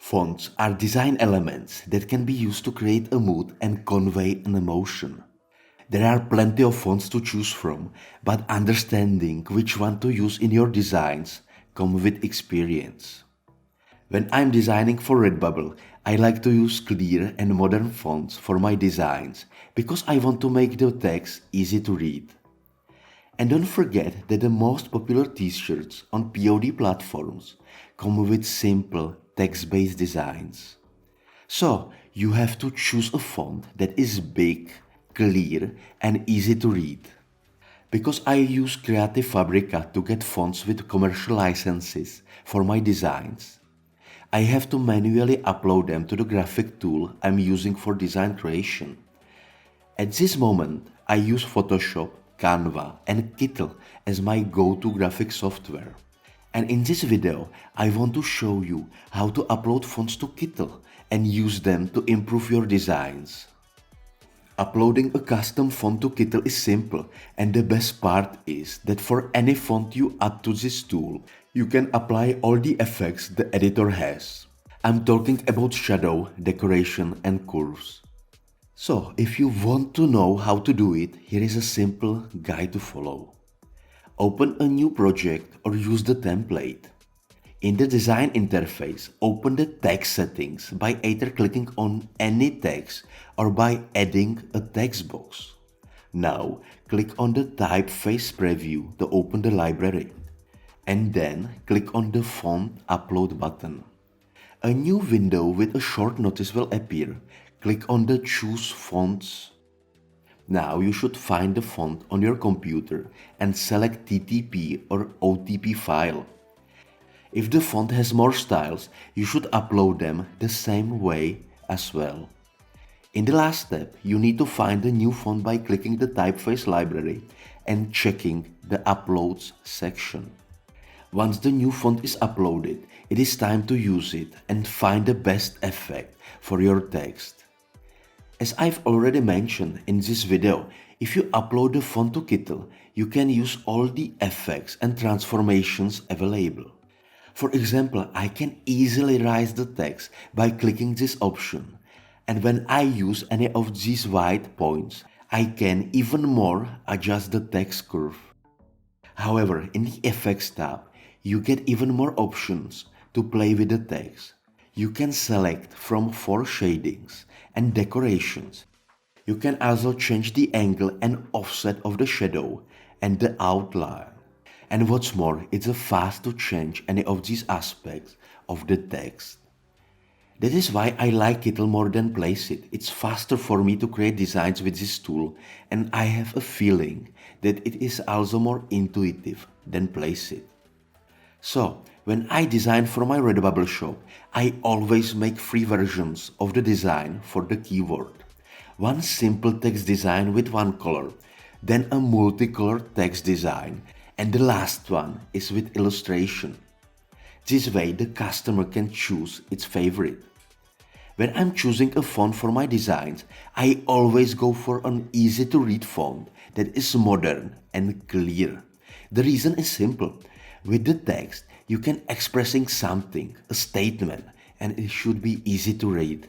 Fonts are design elements that can be used to create a mood and convey an emotion. There are plenty of fonts to choose from, but understanding which one to use in your designs comes with experience. When I'm designing for Redbubble, I like to use clear and modern fonts for my designs because I want to make the text easy to read. And don't forget that the most popular t-shirts on POD platforms come with simple text-based designs. So you have to choose a font that is big, clear and easy to read. Because I use Creative Fabrica to get fonts with commercial licenses for my designs, I have to manually upload them to the graphic tool I'm using for design creation. At this moment, I use Photoshop, Canva and Kittl as my go-to graphic software. And in this video, I want to show you how to upload fonts to Kittl and use them to improve your designs. Uploading a custom font to Kittl is simple, and the best part is that for any font you add to this tool, you can apply all the effects the editor has. I'm talking about shadow, decoration and curves. So, if you want to know how to do it, here is a simple guide to follow. Open a new project or use the template. In the design interface, open the text settings by either clicking on any text or by adding a text box. Now, click on the typeface preview to open the library. And then click on the font upload button. A new window with a short notice will appear. Click on the Choose Fonts. Now you should find the font on your computer and select TTP or OTP file. If the font has more styles, you should upload them the same way as well. In the last step, you need to find the new font by clicking the typeface library and checking the Uploads section. Once the new font is uploaded, it is time to use it and find the best effect for your text. As I've already mentioned in this video, if you upload the font to Kittl, you can use all the effects and transformations available. For example, I can easily raise the text by clicking this option, and when I use any of these white points, I can even more adjust the text curve. However, in the Effects tab, you get even more options to play with the text. You can select from 4 shadings and decorations. You can also change the angle and offset of the shadow and the outline. And what's more, it's fast to change any of these aspects of the text. That is why I like Kittl more than Placeit. It's faster for me to create designs with this tool, and I have a feeling that it is also more intuitive than Placeit. So, when I design for my Redbubble shop, I always make 3 versions of the design for the keyword. One simple text design with one color, then a multicolor text design, and the last one is with illustration. This way the customer can choose its favorite. When I'm choosing a font for my designs, I always go for an easy to read font that is modern and clear. The reason is simple. With the text, you can expressing something, a statement, and it should be easy to read.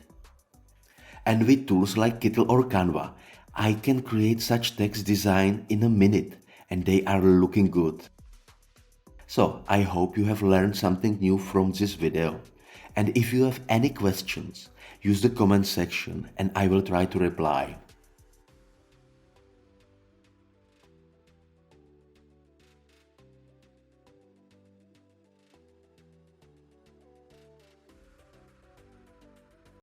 And with tools like Kittl or Canva, I can create such text design in a minute, and they are looking good. So, I hope you have learned something new from this video. And if you have any questions, use the comment section and I will try to reply.